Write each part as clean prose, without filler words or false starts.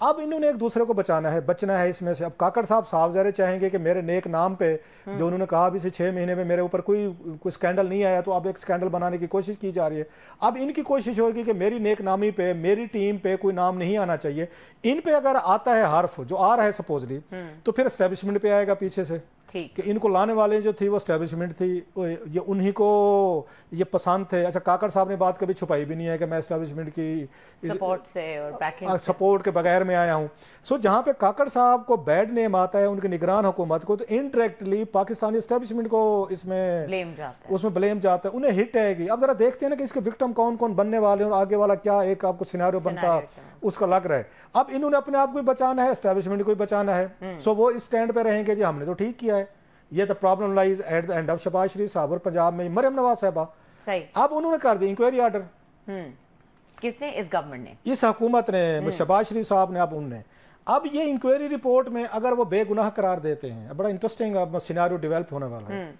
اب انہوں نے ایک دوسرے کو بچنا ہے اس میں سے. اب کاکڑ صاحب صاف ظاہر چاہیں گے کہ میرے نیک نام پہ جو انہوں نے کہا ابھی سے 6 مہینے میں میرے اوپر کوئی سکینڈل نہیں آیا, تو اب ایک سکینڈل بنانے کی کوشش کی جا رہی ہے. اب ان کی کوشش ہوگی کہ میری نیک نامی پہ, میری ٹیم پہ کوئی نام نہیں آنا چاہیے. ان پہ اگر آتا ہے حرف جو آ رہا ہے سپوزلی, تو پھر اسٹیبلشمنٹ پہ آئے گا پیچھے سے کہ ان کو لانے والے جو تھی وہ اسٹیبلشمنٹ تھی, یہ انہی کو یہ پسند تھے. اچھا, کاکڑ صاحب نے بات کبھی چھپائی بھی نہیں ہے کہ میں اسٹیبلشمنٹ کی سپورٹ سے اور بیکنگ سپورٹ کے بغیر میں آیا ہوں. سو جہاں پہ کاکڑ صاحب کو بیڈ نیم آتا ہے ان کے نگران حکومت کو, تو انڈائریکٹلی پاکستانی اسٹیبلشمنٹ کو اس میں بلیم جاتا ہے, انہیں ہٹ ہے گی. اب ذرا دیکھتے ہیں نا کہ اس کے وکٹم کون کون بننے والے ہیں اور آگے والا کیا ایک آپ کو سیناریو بنتا اس کا لگ رہا ہے. اب انہوں نے اپنے آپ کو بچانا ہے, اسٹیبلشمنٹ کو بچانا ہے. سو وہ اس سٹینڈ پہ رہیں گے جی ہم نے تو ٹھیک کیا ہے. یہ تو problem lies at the end of Shahbaz Sharif صاحب اور پنجاب میں مریم نواز صاحبہ. اب انہوں نے کر دی انکوائری آرڈر. کس نے؟ اس گورنمنٹ نے, اس حکومت نے, شہباز شریف صاحب نے. اب انہوں نے اب یہ انکوائری رپورٹ میں اگر وہ بے گناہ قرار دیتے ہیں, بڑا انٹرسٹنگ سیناریو ڈیولپ ہونے والا ہے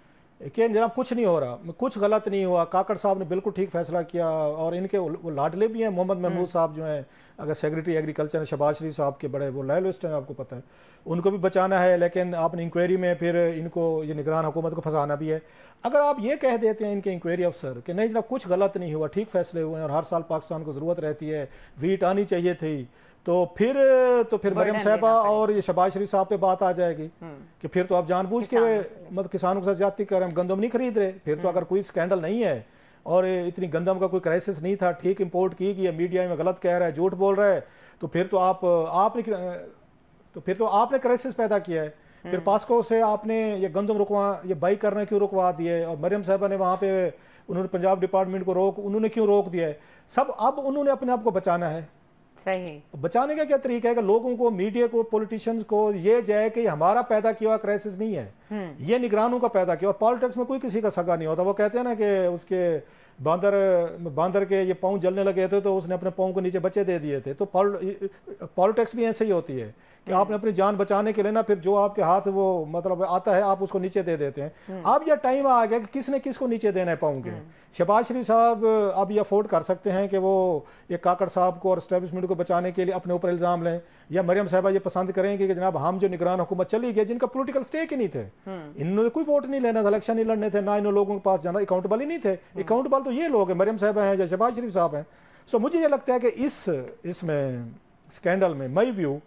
کہ جناب کچھ نہیں ہو رہا, کچچھ غلط نہیں ہوا, کاکڑ صاحب نے بالکل ٹھیک فیصلہ کیا, اور ان کے وہ لاڈلے بھی ہیں محمد محمود صاحب جو ہیں اگر سیکرٹری ایگریکلچر ہیں شہباز شریف صاحب کے بڑے وہ لائلسٹ ہیں, آپ کو پتہ ہے, ان کو بھی بچانا ہے. لیکن آپ نے انکوائری میں پھر ان کو یہ نگران حکومت کو پھنسانا بھی ہے. اگر آپ یہ کہہ دیتے ہیں ان کے انکوائری افسر کہ نہیں جناب کچھ غلط نہیں ہوا, ٹھیک فیصلے ہوئے ہیں اور ہر سال پاکستان کو ضرورت رہتی ہے, ویٹ آنی چاہیے تھی, تو پھر مریم صاحبہ اور یہ شہباز شریف صاحب پہ بات آ جائے گی کہ پھر تو آپ جان بوجھ کے مطلب کسانوں کے ساتھ زیادتی کر رہے ہیں, گندم نہیں خرید رہے. پھر تو اگر کوئی سکینڈل نہیں ہے اور اتنی گندم کا کوئی کرائسس نہیں تھا, ٹھیک امپورٹ کی گئی ہے, میڈیا میں غلط کہہ رہا ہے, جھوٹ بول رہا ہے, تو پھر تو آپ نے کرائسس پیدا کیا ہے. پھر پاسکو سے آپ نے یہ گندم یہ بائی کرنا کیوں رکوا دیے, اور مریم صاحبہ نے وہاں پہ انہوں نے پنجاب ڈپارٹمنٹ کو انہوں نے کیوں روک دیا ہے. سب اب انہوں نے اپنے آپ کو بچانا ہے. صحیح, بچانے کا کیا طریقہ ہے کہ لوگوں کو, میڈیا کو, پولیٹیشینز کو یہ جائے کہ ہمارا پیدا کیا ہوا کرائسس نہیں ہے, یہ نگرانوں کا پیدا کیا. اور پالیٹکس میں کوئی کسی کا سگا نہیں ہوتا. وہ کہتے ہیں نا کہ اس کے باندر کے یہ پاؤں جلنے لگے تھے تو اس نے اپنے پاؤں کو نیچے بچے دے دیے تھے. تو پالیٹکس بھی ایسے ہی ہوتی ہے کہ آپ نے اپنی جان بچانے کے لیے نا پھر جو آپ کے ہاتھ وہ مطلب آتا ہے آپ اس کو نیچے دے دیتے ہیں. اب یہ ٹائم آ گیا کہ کس نے کس کو نیچے دینا ہے پاؤں کے. شہباز شریف صاحب اب یہ افورڈ کر سکتے ہیں کہ وہ یہ کاکڑ صاحب کو اور اسٹیبلشمنٹ کو بچانے کے لیے اپنے اوپر الزام لیں, یا مریم صاحبہ یہ پسند کریں گے کہ جناب ہم جو نگران حکومت چلی گئی جن کا پولیٹیکل سٹیک ہی نہیں تھے, انہوں نے کوئی ووٹ نہیں لینا تھا, الیکشن نہیں لڑنے تھے, نہ انہوں لوگوں کے پاس جانا, اکاؤنٹبل ہی نہیں تھے. اکاؤنٹبل تو یہ لوگ ہیں, مریم صاحبہ ہیں یا شہباز شریف صاحب ہیں. سو مجھے یہ لگتا ہے کہ اس میں اسکینڈل میں my view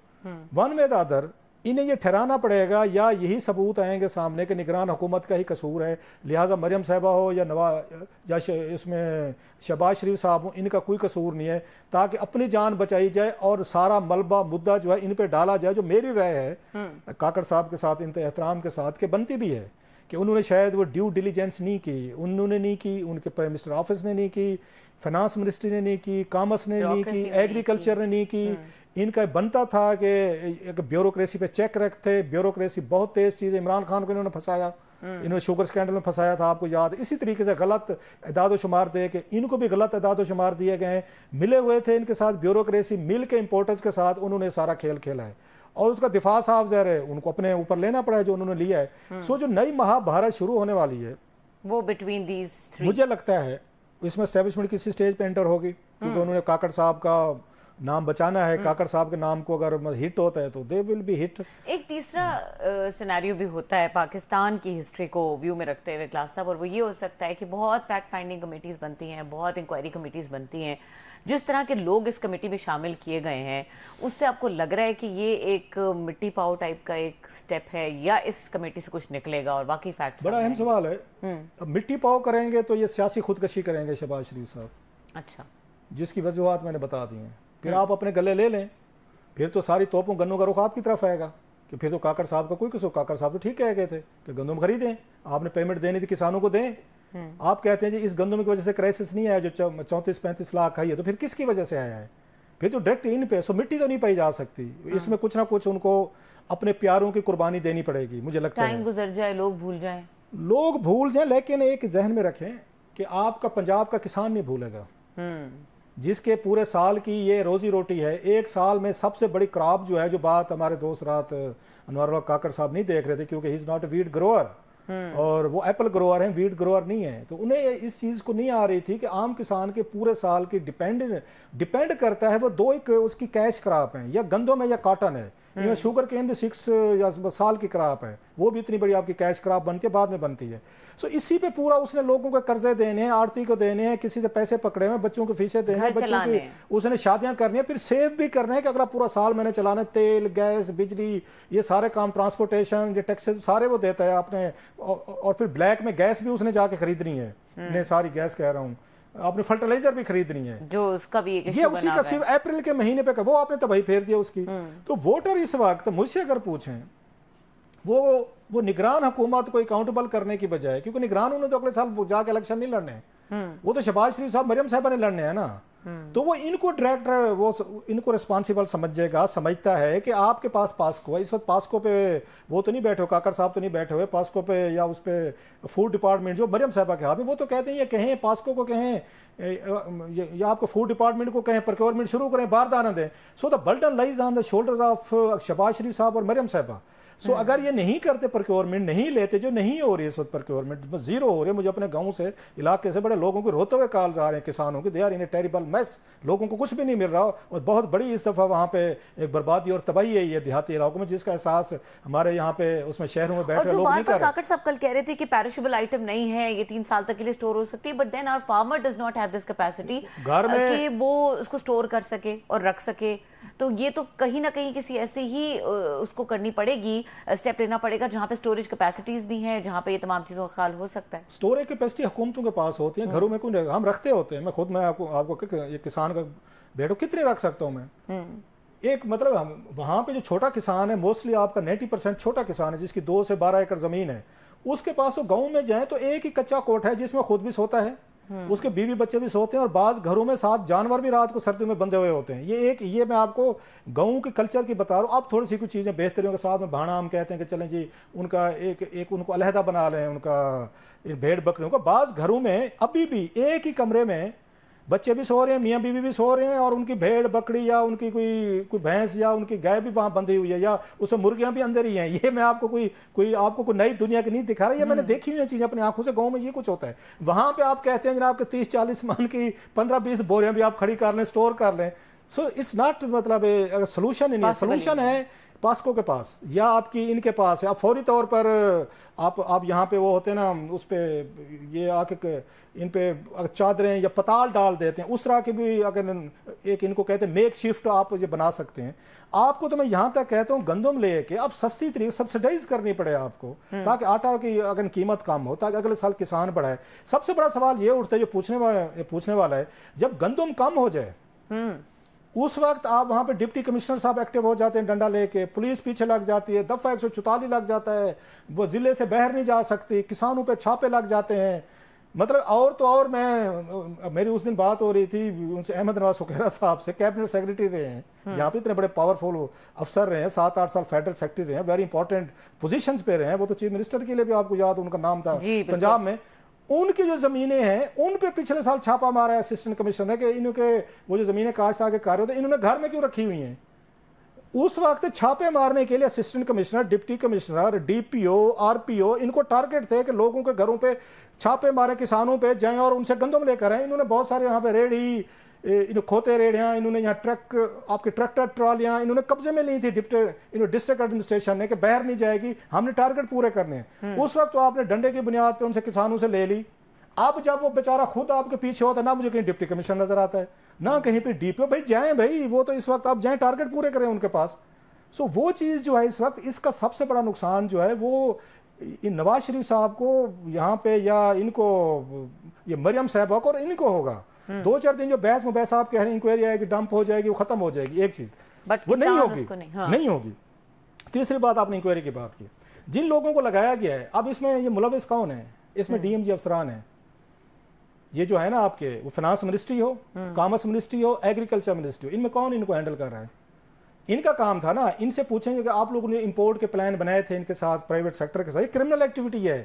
one way the other انہیں یہ ٹھہرانا پڑے گا, یا یہی ثبوت آئیں گے سامنے کہ نگران حکومت کا ہی قصور ہے, لہٰذا مریم صاحبہ ہو یا اس میں شہباز شریف صاحب ہوں, ان کا کوئی قصور نہیں ہے, تاکہ اپنی جان بچائی جائے اور سارا ملبہ مدعا جو ہے ان پہ ڈالا جائے. جو میری رائے ہے کاکڑ صاحب کے ساتھ انتہائی احترام کے ساتھ کہ بنتی بھی ہے کہ انہوں نے شاید وہ ڈیو ڈیلیجنس نہیں کی, انہوں نے نہیں کی, ان کے پرائم منسٹر آفس نے نہیں کی, فائنانس منسٹری نے نہیں کی, کامرس نے نہیں کی, ایگریکلچر نے نہیں کی. ان کا بنتا تھا کہ ایک بیوروکریسی پہ چیک رکھتے. بیوروکریسی بہت تیز چیز ہے, عمران خان کو انہوں نے پھنسایا, انہوں نے شوگر سکینڈل میں پھنسایا تھا, آپ کو یاد ہے. اسی طریقے سے غلط اعداد و شمار دے کے ان کو بھی غلط اعداد و شمار دیے گئے ہیں, ملے ہوئے تھے ان کے ساتھ بیوروکریسی, مل کے امپورٹرز کے ساتھ انہوں نے سارا کھیل کھیلا ہے, اور اس کا دفاع صاف ظاہر ہے ان کو اپنے اوپر لینا پڑا ہے جو انہوں نے لیا ہے. سو جو نئی مہابھارت شروع ہونے والی ہے وہ بٹوین دیز مجھے لگتا ہے اس میں اسٹیبلشمنٹ کسی سٹیج پہ انٹر ہوگی, کیونکہ انہوں نے کاکڑ صاحب کا نام بچانا ہے. کاکڑ صاحب کے نام کو اگر ہٹ ہوتا ہے تو دے ول بی ہٹ. ایک تیسرا سیناریو بھی ہوتا ہے پاکستان کی ہسٹری کو ویو میں رکھتے ہوئے کلاس صاحب, اور وہ یہ ہو سکتا ہے کہ بہت فیکٹ فائنڈنگ کمیٹیز بنتی ہیں, بہت انکوائری کمیٹیز بنتی ہیں. جس طرح کے لوگ اس کمیٹی میں شامل کیے گئے ہیں اس سے آپ کو لگ رہا ہے کہ یہ ایک مٹی پاؤ ٹائپ کا ایک سٹیپ ہے, یا اس کمیٹی سے کچھ نکلے گا اور باقی فیکٹ؟ بڑا اہم سوال ہے. اب مٹی پاؤ کریں گے تو یہ سیاسی خودکشی کریں گے شہباز شریف صاحب. اچھا, جس کی وجوہات میں نے بتا دی ہیں. پھر آپ اپنے گلے لے لیں, پھر تو ساری توپوں گنوں کا رخ آپ کی طرف آئے گا کہ پھر تو کاکڑ صاحب کا کوئی قصور. کاکڑ صاحب تو ٹھیک کہہ گئے تھے کہ گندم خریدیں, آپ نے پیمنٹ دینی تھی کسانوں کو دیں. آپ کہتے ہیں جی اس گندم کی وجہ سے کرائسس نہیں آیا جو 34-35 لاکھ ہے, تو پھر کس کی وجہ سے آیا ہے؟ پھر تو ڈائریکٹ ان پہ. سو مٹی تو نہیں پائی جا سکتی, اس میں کچھ نہ کچھ ان کو اپنے پیاروں کی قربانی دینی پڑے گی. مجھے لگتا ہے ٹائم گزر جائے, لوگ بھول جائیں, لیکن ایک ذہن میں رکھیں کہ آپ کا پنجاب کا کسان نہیں بھولے گا, جس کے پورے سال کی یہ روزی روٹی ہے. ایک سال میں سب سے بڑی کراپ جو ہے, جو بات ہمارے دوست رات انوار اللہ کاکڑ صاحب نہیں دیکھ رہے تھے کیونکہ he is not a wheat grower, اور وہ ایپل گروور ہیں، ویٹ گروور نہیں ہیں. تو انہیں اس چیز کو نہیں آ رہی تھی کہ عام کسان کے پورے سال کی ڈیپینڈ کرتا ہے وہ دو ایک اس کی کیش کراپ ہیں، یا گندم ہے یا کاٹن ہے. شوگر کین بھی 6 یا سال کی کراپ ہے، وہ بھی اتنی بڑی آپ کی کیش کراپ بنتی ہے، بعد میں بنتی ہے. سو اسی پہ پورا اس نے لوگوں کو قرضے دینے ہیں، آڑتی کو دینے ہیں، کسی سے پیسے پکڑے ہوئے، بچوں کو فیسیں دینے ہیں، بچوں کی اس نے شادیاں کرنی ہیں، پھر سیو بھی کرنے ہیں کہ اگلا پورا سال میں نے چلانا ہے. تیل، گیس، بجلی، یہ سارے کام، ٹرانسپورٹیشن، یہ ٹیکسز سارے وہ دیتا ہے آپ نے. اور پھر بلیک میں گیس بھی اس نے جا کے خریدنی ہے. میں ساری گیس کہہ رہا ہوں، آپ نے فرٹیلائزر بھی خریدنی ہے، جو اس کا بھی یہ اسی کا صرف اپریل کے مہینے پہ وہ آپ نے تباہی پھیر دیا اس کی. تو ووٹر اس وقت مجھ سے اگر پوچھیں، وہ نگران حکومت کو اکاؤنٹیبل کرنے کی بجائے، کیونکہ نگران انہوں نے تو اگلے سال جا کے الیکشن نہیں لڑنے، وہ تو شہباز شریف صاحب، مریم صاحبہ نے لڑنے ہیں نا. تو وہ ان کو ڈائریکٹر، وہ ان کو ریسپانسیبل سمجھتا ہے کہ آپ کے پاس پاسکو ہے. اس وقت پاسکو پہ وہ تو نہیں بیٹھے ہو، کاکڑ صاحب تو نہیں بیٹھے ہوئے پاسکو پہ، یا اس پہ فوڈ ڈپارٹمنٹ جو مریم صاحبہ کے ہاتھ میں، وہ تو کہتے ہیں یہ کہیں پاسکو کو کہیں یا آپ کو فوڈ ڈپارٹمنٹ کو کہیں پروکیورمنٹ شروع کریں، باردانہ دیں. So the burden lies on the shoulders of Shahbaz Sharif صاحب اور مریم صاحبہ. سو اگر یہ نہیں کرتے، پروکیورمنٹ نہیں لیتے، جو نہیں ہو رہی ہے اس وقت پروکیورمنٹ زیرو ہو رہی ہے. مجھے اپنے گاؤں سے، علاقے سے بڑے لوگوں کو روتے ہوئے کالز آ رہے ہیں کسانوں کے، they are in a terrible mess, لوگوں کو کچھ بھی نہیں مل رہا. اور بہت بڑی اس دفعہ وہاں پہ ایک بربادی اور تباہی ہے یہ دیہاتی علاقوں میں، جس کا احساس ہمارے یہاں پہ اس میں شہروں میں بیٹھے لوگ نہیں کر رہے. کاکڑ صاحب کل کہہ رہے تھے کہ پیرشیبل آئٹم نہیں ہے، یہ 3 سال تک کے لیے سٹور ہو سکتی ہے، but then our farmer does not have this capacity کہ وہ اس کو سٹور کر سکے اور رکھ سکے. تو یہ تو کہیں نہ کہیں کسی ایسی ہی اس کو کرنی پڑے گی، اسٹیپ لینا پڑے گا جہاں پہ سٹوریج کیپیسٹیز بھی ہیں، جہاں پہ یہ تمام چیزوں کا خیال ہو سکتا ہے. سٹوریج کیپیسٹی حکومتوں کے پاس ہوتی ہیں، گھروں میں کوئی ہم رکھتے ہوتے ہیں. میں خود آپ کو یہ کسان کا بیٹو کتنے رکھ سکتا ہوں میں؟ ایک مطلب وہاں پہ جو چھوٹا کسان ہے، موسٹلی آپ کا 90% چھوٹا کسان ہے جس کی 2 سے 12 ایکڑ زمین ہے. اس کے پاس وہ گاؤں میں جائیں تو ایک ہی کچا کوٹھ ہے جس میں خود بھی سوتا ہے، اس کے بیوی بچے بھی سوتے ہیں، اور بعض گھروں میں 7 جانور بھی رات کو سردیوں میں بندھے ہوئے ہوتے ہیں. یہ میں آپ کو گاؤں کے کلچر کی بتا رہا ہوں. اب تھوڑی سی کچھ چیزیں بہتری کے ساتھ میں بھاڑا ہم کہتے ہیں کہ چلیں جی ان کا ایک ان کو علیحدہ بنا لیں، ان کا بھیڑ بکریوں کا. بعض گھروں میں ابھی بھی ایک ہی کمرے میں بچے بھی سو رہے ہیں، میاں بیوی بھی سو رہے ہیں، اور ان کی بھیڑ بکری یا ان کی کوئی بھینس یا ان کی گائے بھی وہاں بندھی ہوئی ہے، یا اس میں مرغیاں بھی اندر ہی ہیں. یہ میں آپ کو کوئی نئی دنیا کی نہیں دکھا رہا، یہ میں نے دیکھی ہوئی چیزیں اپنی آنکھوں سے. گاؤں میں یہ کچھ ہوتا ہے. وہاں پہ آپ کہتے ہیں جناب کہ 30-40 من کی 15-20 بوریاں بھی آپ کھڑی کر لیں، سٹور کر لیں. سو اٹس ناٹ مطلب سولوشن نہیں ہے. سولوشن ہے پاسکو کے پاس یا آپ کی ان کے پاس ہے. آپ فوری طور پر آپ یہاں پہ وہ ہوتے ہیں نا، اس پہ یہ آ کے ان پہ چادریں یا پتال ڈال دیتے ہیں، اس طرح کے بھی اگر ایک ان کو کہتے ہیں میک شفٹ آپ یہ بنا سکتے ہیں. آپ کو تو میں یہاں تک کہتا ہوں گندم لے کے اب سستی طریقے سبسڈائز کرنی پڑے آپ کو، تاکہ آٹا کی اگر قیمت کم ہو، تاکہ اگلے سال کسان بڑھائے. سب سے بڑا سوال یہ اٹھتا ہے جو پوچھنے والا ہے، جب گندم کم ہو جائے اس وقت آپ وہاں پہ ڈپٹی کمشنر صاحب ایکٹیو ہو جاتے ہیں ڈنڈا لے کے، پولیس پیچھے لگ جاتی ہے، دفعہ 144 لگ جاتا ہے، وہ ضلع سے باہر نہیں جا سکتی، کسانوں پہ چھاپے لگ جاتے ہیں. مطلب اور میری اس دن بات ہو رہی تھی ان سے، احمد نواز سکھیرا صاحب سے، کیبنٹ سیکرٹری رہے ہیں یہاں پہ، اتنے بڑے پاورفل افسر رہے ہیں، 7-8 سال فیڈرل سیکرٹری رہے ہیں، ویری امپورٹنٹ پوزیشنز پہ رہے ہیں. وہ تو چیف منسٹر کے لیے بھی آپ کو یاد ان کا نام تھا پنجاب میں. ان کی جو زمینیں ہیں ان پہ پچھلے سال چھاپا مارا ہے اسسٹنٹ کمشنر نے کہ انہوں کے وہ جو زمینیں کاشت آگے کر رہے ہوتے انہوں نے گھر میں کیوں رکھی ہوئی ہیں. اس وقت چھاپے مارنے کے لیے assistant commissioner, deputy commissioner, D P O, R P O, ان کو ٹارگٹ تھے کہ لوگوں کے گھروں پہ چھاپے مارے، کسانوں پہ جائیں اور ان سے گندم لے کر آئیں. انہوں نے بہت سارے یہاں پہ ریڑھی، کھوتے ریڑیاں، انہوں نے یہاں ٹرک، آپ کے ٹریکٹر ٹرالیاں انہوں نے قبضے میں لی تھی ڈسٹرکٹ ایڈمنسٹریشن نے کہ باہر نہیں جائے گی، ہم نے ٹارگٹ پورے کرنے ہیں. اس وقت تو آپ نے ڈنڈے کی بنیاد پہ ان سے کسانوں سے لے لی. اب جب وہ بیچارہ خود آپ کے پیچھے ہوتا ہے، نہ مجھے کہیں ڈپٹی کمشنر نظر آتا ہے، نہ کہیں پہ ڈی پی او. بھائی جائیں بھائی، وہ تو اس وقت آپ جائیں ٹارگٹ پورے کریں ان کے پاس. سو وہ چیز جو ہے اس وقت اس کا سب سے بڑا نقصان جو ہے وہ نواز شریف صاحب کو یہاں پہ، یا ان کو یہ مریم صاحبہ کو اور ان کو ہوگا. 2-4 دن جو بحث مباحث آپ کہہ رہے ہیں انکوائری آئے گی، ڈمپ ہو جائے گی، وہ ختم ہو جائے گی. ایک چیز وہ نہیں ہوگی. تیسری بات آپ نے انکوائری کی بات کی، جن لوگوں کو لگایا گیا ہے، اب اس میں یہ ملوث کون ہے؟ اس میں ڈی ایم جی افسران ہیں. یہ جو ہے نا آپ کے، وہ فائنانس منسٹری ہو، کامرس منسٹری ہو، ایگریکلچر منسٹری ہو، ان میں کون ان کو ہینڈل کر رہا ہے؟ ان کا کام تھا نا، ان سے پوچھیں گے کہ آپ لوگوں نے امپورٹ کے پلان بنائے تھے ان کے ساتھ، پرائیویٹ سیکٹر کے ساتھ. یہ کرمنل ایکٹیویٹی ہے.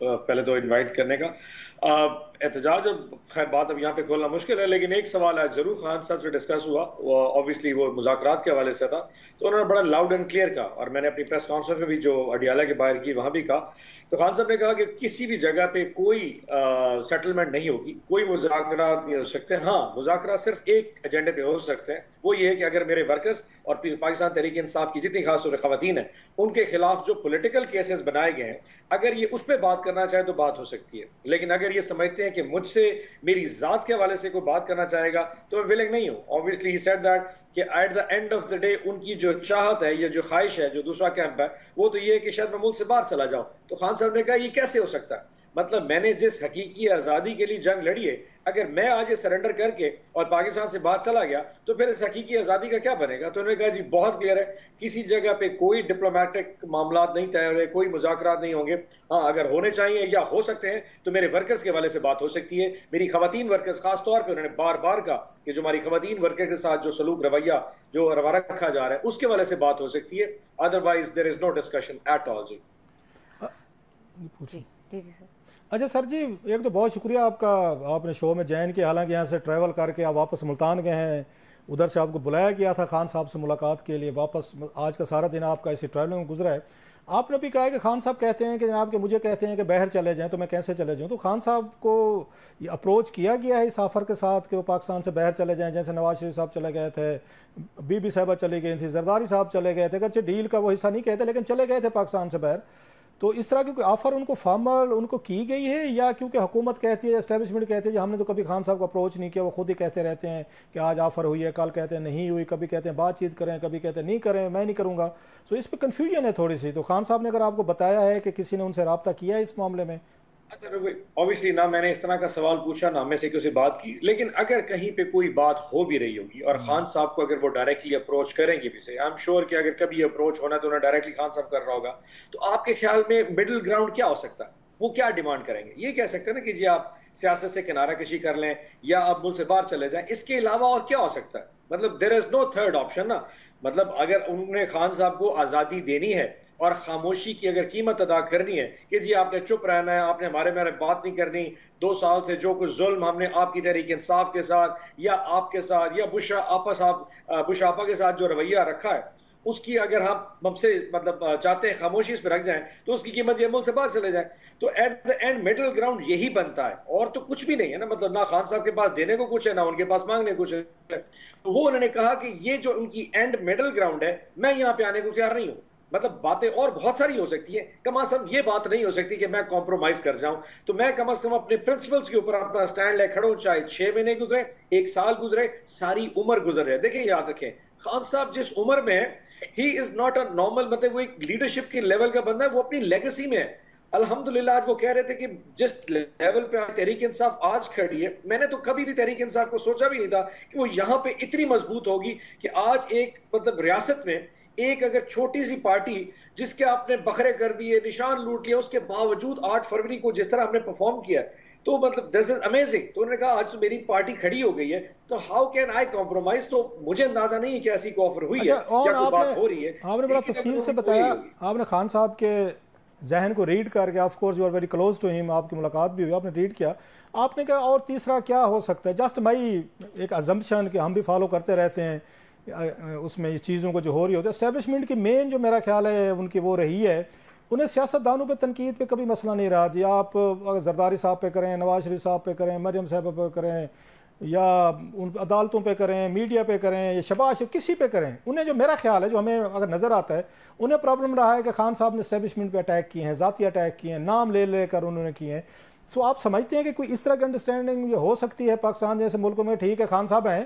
پہلے تو انوائٹ کرنے کا. احتجاج خیر بات اب یہاں پہ کھولنا مشکل ہے، لیکن ایک سوال آج ضرور خان صاحب سے ڈسکس ہوا، آبویسلی وہ مذاکرات کے حوالے سے تھا، تو انہوں نے بڑا لاؤڈ اینڈ کلیئر کہا، اور میں نے اپنی پریس کانفرنس میں بھی جو اڈیالہ کے باہر کی وہاں بھی کہا. تو خان صاحب نے کہا کہ کسی بھی جگہ پہ کوئی سیٹلمنٹ نہیں ہوگی، کوئی مذاکرات نہیں ہو سکتے. ہاں مذاکرات صرف ایک ایجنڈے پہ ہو سکتے ہیں، وہ یہ ہے کہ اگر میرے ورکرز اور پاکستان تحریک انصاف کی جتنی خاص طور سے خواتین ہیں ان کے خلاف جو پولیٹیکل کیسز بنائے گئے ہیں، اگر یہ اس پہ بات کرنا چاہے تو بات ہو سکتی ہے. لیکن اگر یہ سمجھتے ہیں کہ مجھ سے میری ذات کے حوالے سے کوئی بات کرنا چاہے گا تو میں ولنگ نہیں ہوں. obviously he said that کہ at the end of the day ان کی جو چاہت ہے یا جو خواہش ہے، جو دوسرا کیمپ ہے، وہ تو یہ ہے کہ شاید میں ملک سے باہر چلا جاؤں. تو خان صاحب نے کہا یہ کیسے ہو سکتا ہے؟ مطلب میں نے جس حقیقی آزادی کے لیے جنگ لڑی ہے، اگر میں آج یہ سرنڈر کر کے اور پاکستان سے باہر چلا گیا تو پھر اس حقیقی آزادی کا کیا بنے گا؟ تو انہوں نے کہا جی بہت کلیئر ہے، کسی جگہ پہ کوئی ڈپلومیٹک معاملات نہیں طے ہو رہے، کوئی مذاکرات نہیں ہوں گے. ہاں اگر ہونے چاہیے یا ہو سکتے ہیں تو میرے ورکرز کے حوالے سے بات ہو سکتی ہے، میری خواتین ورکرز خاص طور پہ انہوں نے بار بار کہا کہ جو ہماری خواتین ورکر کے ساتھ جو سلوک رویہ جو رکھا جا رہا ہے اس کے حوالے سے بات ہو سکتی ہے. Otherwise there is no discussion at all. جی سر. اچھا سر جی، ایک تو بہت شکریہ آپ کا، آپ نے شو میں جوائن کیا، حالانکہ یہاں سے ٹریول کر کے آپ واپس ملتان گئے ہیں، ادھر سے آپ کو بلایا گیا تھا خان صاحب سے ملاقات کے لیے، واپس آج کا سارا دن آپ کا اسی ٹریولنگ میں گزرا ہے. آپ نے بھی کہا کہ خان صاحب کہتے ہیں کہ جناب کہ مجھے کہتے ہیں کہ باہر چلے جائیں تو میں کیسے چلے جاؤں. تو خان صاحب کو یہ اپروچ کیا گیا ہے اس آفر کے ساتھ کہ وہ پاکستان سے باہر چلے جائیں، جیسے نواز شریف صاحب چلے گئے تھے، بی بی صاحبہ چلی گئی تھی، زرداری صاحب چلے گئے تھے، اگرچہ ڈیل کا وہ حصہ نہیں کہتے لیکن چلے گئے تھے پاکستان سے باہر. تو اس طرح کی کوئی آفر ان کو فارمل ان کو کی گئی ہے، یا کیونکہ حکومت کہتی ہے، اسٹیبلشمنٹ کہتی ہے ہم نے تو کبھی خان صاحب کو اپروچ نہیں کیا، وہ خود ہی کہتے رہتے ہیں کہ آج آفر ہوئی ہے، کل کہتے ہیں نہیں ہوئی، کبھی کہتے ہیں بات چیت کریں، کبھی کہتے ہیں نہیں کریں، میں نہیں کروں گا. تو اس پہ کنفیوژن ہے تھوڑی سی. تو خان صاحب نے اگر آپ کو بتایا ہے کہ کسی نے ان سے رابطہ کیا ہے اس معاملے میں؟ obviously نہ میں نے اس طرح کا سوال پوچھا، نہ میں سے کسی بات کی، لیکن اگر کہیں پہ کوئی بات ہو بھی رہی ہوگی اور خان صاحب کو اگر وہ ڈائریکٹلی اپروچ کریں گے بھی سے، آئی ایم شیور کہ اگر کبھی اپروچ ہونا تو انہیں ڈائریکٹلی خان صاحب کر رہا ہوگا. تو آپ کے خیال میں مڈل گراؤنڈ کیا ہو سکتا ہے؟ وہ کیا ڈیمانڈ کریں گے؟ یہ کہہ سکتے ہیں نا کہ جی آپ سیاست سے کنارہ کشی کر لیں یا آپ ملک سے باہر چلے جائیں، اس کے علاوہ اور کیا ہو سکتا ہے؟ مطلب دیر از نو تھرڈ آپشن نا. مطلب اگر انہوں نے خان صاحب کو آزادی دینی ہے اور خاموشی کی اگر قیمت ادا کرنی ہے کہ جی آپ نے چپ رہنا ہے، آپ نے ہمارے بات نہیں کرنی، 2 سال سے جو کچھ ظلم ہم نے آپ کی تحریک انصاف کے ساتھ یا آپ کے ساتھ یا بش آپا کے ساتھ جو رویہ رکھا ہے اس کی اگر ہم سے مطلب چاہتے ہیں خاموشی اس پہ رکھ جائیں تو اس کی قیمت یہ ملک سے باہر چلے جائیں. تو at the end middle ground یہی بنتا ہے اور تو کچھ بھی نہیں ہے نا. مطلب نہ خان صاحب کے پاس دینے کو کچھ ہے نہ ان کے پاس مانگنے کچھ ہے. تو وہ انہوں نے کہا کہ یہ جو ان کی اینڈ مڈل گراؤنڈ ہے، میں یہاں پہ آنے کو تیار نہیں ہوں. مطلب باتیں اور بہت ساری ہو سکتی ہیں، کم از کم یہ بات نہیں ہو سکتی کہ میں کمپرومائز کر جاؤں. تو میں کم از کم اپنے پرنسپلز کے اوپر اپنا سٹینڈ لے کھڑا ہوں، چاہے 6 مہینے گزرے، 1 سال گزرے، ساری عمر گزر رہے. دیکھیں یاد رکھیں خان صاحب جس عمر میں ہے، ہی از ناٹ اے نارمل، مطلب وہ ایک لیڈرشپ کے لیول کا بندہ ہے، وہ اپنی لیگیسی میں ہے. الحمدللہ آج وہ کہہ رہے تھے کہ جس لیول پہ تحریک انصاف آج کھڑی ہے، میں نے تو کبھی بھی تحریک انصاف کو سوچا بھی نہیں تھا کہ وہ یہاں پہ اتنی مضبوط ہوگی کہ آج ایک مطلب ریاست میں ایک اگر چھوٹی سی پارٹی جس کے آپ نے بکھرے کر دیے، نشان لوٹ لیا، اس کے باوجود 8 فروری کو جس طرح ہم نے پرفارم کیا تو مطلب دس از امیزنگ. تو انہوں نے کہا آج تو میری پارٹی کھڑی ہو گئی ہے تو ہاؤ کین آئی کمپرومائز. تو مجھے اندازہ نہیں ہے کہ ایسی کوئی آفر ہوئی ہے یا کوئی بات ہو رہی ہے. آپ نے بڑا تفصیل سے بتایا، آپ نے خان صاحب کے ذہن کو ریڈ کر کے، of course you are very close to ہم، آپ کی ملاقات بھی ہوئی، آپ نے ریڈ کیا. آپ نے کہا اور تیسرا کیا ہو سکتا ہے؟ جسٹ مائی ایک ازمپشن کہ ہم بھی فالو کرتے رہتے ہیں اس میں یہ چیزوں کو جو ہو رہی ہوتی ہے. اسٹیبلشمنٹ کی مین جو میرا خیال ہے ان کی وہ رہی ہے، انہیں سیاست دانوں پہ تنقید پہ کبھی مسئلہ نہیں رہا. جی آپ زرداری صاحب پہ کریں، نواز شریف صاحب پہ کریں، مریم صاحب پہ کریں، یا ان عدالتوں پہ کریں، میڈیا پہ کریں، یا شہباز شریف، کسی پہ کریں، انہیں جو میرا خیال ہے جو ہمیں اگر نظر آتا ہے انہیں پرابلم رہا ہے کہ خان صاحب نے اسٹیبلشمنٹ پہ اٹیک کیے ہیں، ذاتی اٹیک کیے ہیں، نام لے لے کر انہوں نے کیے ہیں. سو آپ سمجھتے ہیں کہ کوئی اس طرح کی انڈرسٹینڈنگ یہ ہو سکتی ہے پاکستان جیسے ملکوں میں؟ ٹھیک ہے خان صاحب ہیں،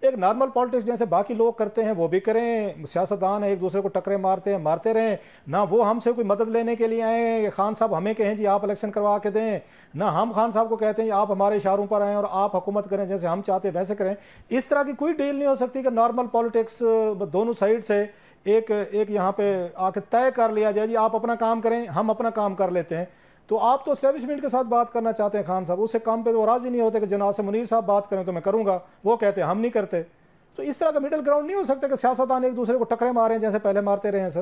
ایک نارمل پالیٹکس جیسے باقی لوگ کرتے ہیں وہ بھی کریں، سیاستدان ہیں ایک دوسرے کو ٹکرے مارتے ہیں، مارتے رہیں. نہ وہ ہم سے کوئی مدد لینے کے لیے آئے ہیں کہ خان صاحب ہمیں کہیں جی آپ الیکشن کروا کے دیں، نہ ہم خان صاحب کو کہتے ہیں آپ ہمارے اشاروں پر آئیں اور آپ حکومت کریں جیسے ہم چاہتے ہیں ویسے کریں. اس طرح کی کوئی ڈیل نہیں ہو سکتی کہ نارمل پالیٹکس دونوں سائڈ سے ایک یہاں پہ آ کے طے کر لیا جائے جی آپ اپنا کام کریں ہم اپنا کام کر لیتے ہیں. تو آپ تو اسٹیبلشمنٹ کے ساتھ بات کرنا چاہتے ہیں خان صاحب، اس سے کام پہ تو راضی نہیں ہوتے کہ جناب سے منیر صاحب بات کریں تو میں کروں گا، وہ کہتے ہیں ہم نہیں کرتے. تو اس طرح کا مڈل گراؤنڈ نہیں ہو سکتا کہ سیاستدان ایک دوسرے کو ٹکرے ماریں جیسے پہلے مارتے رہے ہیں سر؟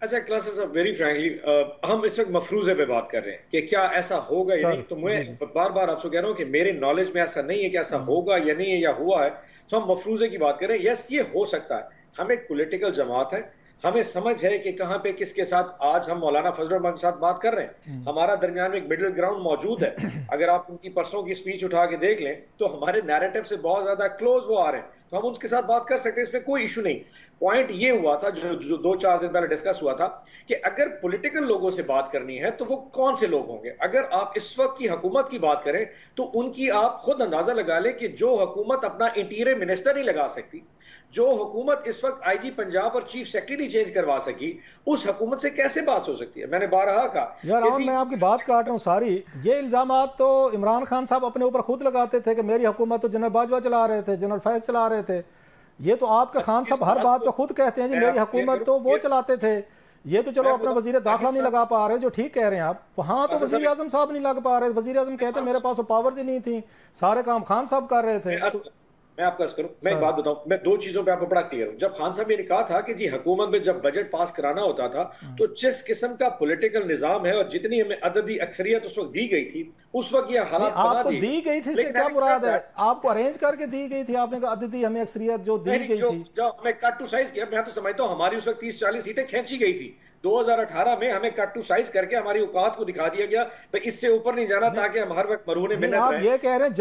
اچھا کلاسز صاحب ویری فرینکلی ہم اس وقت مفروضے پہ بات کر رہے ہیں کہ کیا ایسا ہوگا یا نہیں. تو میں بار بار آپ سے کہہ رہا ہوں کہ میرے نالج میں ایسا نہیں ہے کہ ایسا ہوگا یا نہیں ہے یا ہوا ہے. تو ہم مفروضے کی بات کر رہے ہیں. یس یہ ہو سکتا ہے. ہم ایک پولیٹیکل جماعت ہے, ہمیں سمجھ ہے کہ کہاں پہ کس کے ساتھ. آج ہم مولانا فضل الرحمان کے ساتھ بات کر رہے ہیں, ہمارا درمیان میں ایک مڈل گراؤنڈ موجود ہے. اگر آپ ان کی پرسوں کی سپیچ اٹھا کے دیکھ لیں تو ہمارے نیریٹو سے بہت زیادہ کلوز وہ آ رہے ہیں, تو ہم ان کے ساتھ بات کر سکتے ہیں, اس میں کوئی ایشو نہیں. پوائنٹ یہ ہوا تھا جو 2-4 دن پہلے ڈسکس ہوا تھا کہ اگر پولیٹیکل لوگوں سے بات کرنی ہے تو وہ کون سے لوگ ہوں گے. اگر آپ اس وقت کی حکومت کی بات کریں تو ان کی آپ خود اندازہ لگا لیں کہ جو حکومت اپنا انٹیریئر منسٹر نہیں لگا سکتی, جو حکومت اس وقت آئی جی پنجاب اور چیف سیکرٹری نہیں چینج کروا سکی, اس حکومت سے کیسے بات ہو سکتی ہے. میں نے بارہا کہا یار میں آپ کی بات کاٹ رہا ہوں ساری. یہ الزامات تو عمران خان صاحب اپنے اوپر خود لگاتے تھے کہ میری حکومت تو جنرل باجوہ چلا رہے تھے, جنرل فیض چلا رہے تھے. یہ تو آپ کے خان صاحب ہر بات پہ خود کہتے ہیں جی میری حکومت تو وہ چلاتے تھے. یہ تو چلو اپنا وزیر داخلہ نہیں لگا پا رہے, جو ٹھیک کہہ رہے ہیں آپ. وہاں تو وزیر اعظم صاحب نہیں لگ پا رہے. وزیر اعظم کہتے ہیں میرے پاس وہ پاورز ہی نہیں تھی, سارے کام خان صاحب کر رہے تھے. میں آپ کا عرض کروں, میں ایک بات بتاؤں, میں 2 چیزوں پہ آپ کو بڑا کلیئر ہوں. جب خان صاحب نے کہا تھا کہ جی حکومت میں جب بجٹ پاس کرانا ہوتا تھا تو جس قسم کا پولیٹیکل نظام ہے اور جتنی ہمیں عددی اکثریت اس وقت دی گئی تھی, اس وقت یہ حالات آپ کو دی گئی تھی, سے کیا مراد ہے؟ آپ کو ارینج کر کے دی گئی تھی, آپ نے کہا عددی ہمیں اکثریت جو دی گئی تھی, جو ہمیں کٹ ٹو سائز کیا. میں تو سمجھتا ہوں ہماری اس وقت 30-40 سیٹیں کھینچی گئی تھی. 2018 میں ہمیں کٹ ٹو سائز کر کے ہماری اوقات کو دکھا دیا گیا اس سے اوپر نہیں جانا تاکہ ہم ہر وقت مرہون منت رہیں. آپ یہ کہہ رہے ہیں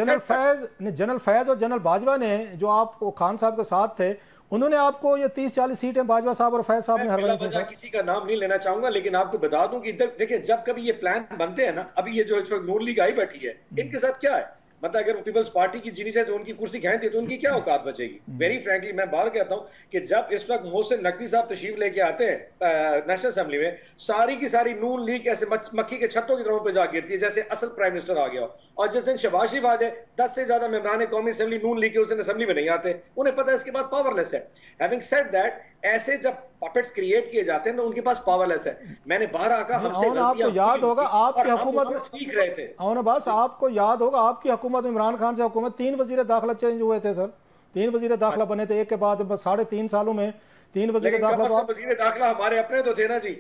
جنرل فیض اور جنرل باجوہ نے جو آپ کو خان صاحب کے ساتھ تھے, انہوں نے آپ کو یہ 30-40 سیٹیں باجوہ صاحب اور فیض صاحب نے ہروائی تھی. کسی کا نام نہیں لینا چاہوں گا, لیکن آپ کو بتا دوں کہ دیکھیں جب کبھی یہ پلان بنتے ہیں نا, ابھی یہ جو اس وقت نون لیگ آئی بیٹھی ہے, ان کے ساتھ کیا ہے, مطلب اگر پیپلز پارٹی کی جنی سے ان کی کرسی کھینچتی تو ان کی کیا اوقات بچے گی. ویری فرینکلی میں بار کہتا ہوں کہ جب اس وقت محسن نقوی صاحب تشریف لے کے آتے ہیں نیشنل اسمبلی میں, ساری کی ساری نون لیگ ایسے مکھی کے چھتوں کی طرح پہ جا گرتی ہے جیسے اصل پرائم منسٹر آ گیا ہو. اور جس دن شہباز شریف آ جائے, 10 سے زیادہ ممبران قومی اسمبلی نون لیگ کے اس دن اسمبلی میں نہیں آتے, انہیں پتہ ہے اس کے بعد پاور لیس ہے. ہیونگ سیڈ دیٹ, ایسے جب پپٹس کریٹ کیے جاتے ہیں تو ان کے پاس پاور لیس ہے. میں نے باہر آکا ہم سے آپ کو یاد ہوگا آپ کی حکومت میں سیکھ رہے تھے. بس آپ کو یاد ہوگا آپ کی حکومت میں عمران خان سے حکومت 3 وزیر داخلہ چینج ہوئے تھے سر, 3 وزیر داخلہ بنے تھے ایک کے بعد 3.5 سالوں میں 3 وزیر داخلہ. وزیر داخلہ ہمارے اپنے تو تھے نا جی,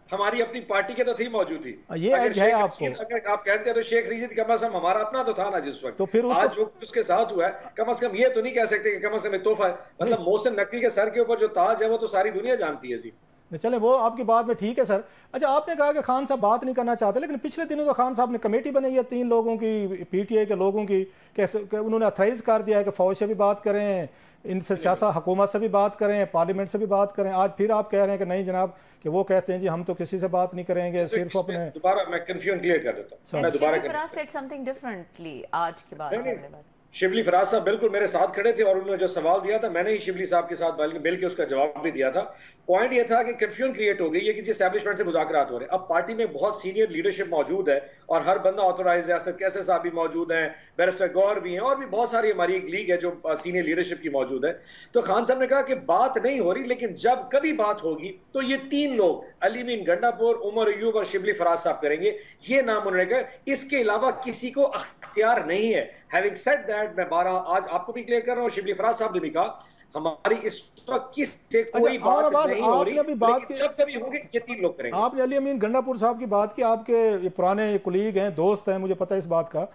ہماری اپنی پارٹی کے تو تھی موجود تھی. یہ ہے آپ کو, اگر آپ کہتے ہیں تو شیخ رشید کم از کم ہمارا اپنا تو تھا نا جس وقت. تو پھر آج جو اس کے ساتھ ہوا ہے, کم از کم یہ تو نہیں کہہ سکتے کہ کم از کم ایک تحفہ ہے. مطلب محسن نقوی کے سر کے اوپر جو تاج ہے وہ تو ساری دنیا جانتی ہے جی. چلیں وہ آپ کی بات میں ٹھیک ہے سر. اچھا آپ نے کہا کہ خان صاحب بات نہیں کرنا چاہتے, لیکن پچھلے دنوں تو خان صاحب نے کمیٹی بنائی ہے 3 لوگوں کی, پی ٹی آئی کے لوگوں کی, کہ انہوں نے اتھرائز کر دیا ہے کہ فوج سے بھی بات کریں, ان سے سیاست حکومت سے بھی بات کریں, پارلیمنٹ سے بھی بات کریں. آج پھر آپ کہہ رہے ہیں کہ نہیں جناب, کہ وہ کہتے ہیں جی ہم تو کسی سے بات نہیں کریں گے, صرف اپنے. دوبارہ میں کنفیوژن کلیئر کر دیتا ہوں. میں دوبارہ آج کے بعد شبلی فراز صاحب بالکل میرے ساتھ کھڑے تھے اور انہوں نے جو سوال دیا تھا میں نے ہی شبلی صاحب کے ساتھ مل کے اس کا جواب بھی دیا تھا. پوائنٹ یہ تھا کہ کنفیوژن کریٹ ہو گئی ہے کہ جس اسٹیبلشمنٹ سے مذاکرات ہو رہے ہیں. اب پارٹی میں بہت سینئر لیڈرشپ موجود ہے اور ہر بندہ آتھورائز ہے. اسد کیسر صاحب بھی موجود ہیں, بیرسٹر گور بھی ہیں, اور بھی بہت ساری ہماری ایک لیگ ہے جو سینئر لیڈرشپ کی موجود ہے. تو خان صاحب نے کہا کہ بات نہیں ہو رہی, لیکن جب کبھی بات ہوگی تو یہ 3 لوگ علی امین گنڈا پور, عمر ایوب اور شبلی فراز صاحب کریں گے. یہ نام انہوں نے کہا, اس کے علاوہ کسی کو اختیار نہیں ہے. ہیونگ سیڈ دیٹ, میں آج آپ کو بھی کلیئر کر رہا ہوں, شبلی فراز صاحب نے بھی کہا ہماری اس وقت کس سے کوئی بات نہیں ہو رہی, لیکن جب کبھی ہوگی یہ 3 لوگ کریں گے. آپ نے علی امین گنڈا پور صاحب کی بات کی, آپ کے پرانے کولیگ ہیں, دوست ہیں, مجھے پتہ ہے اس بات کا.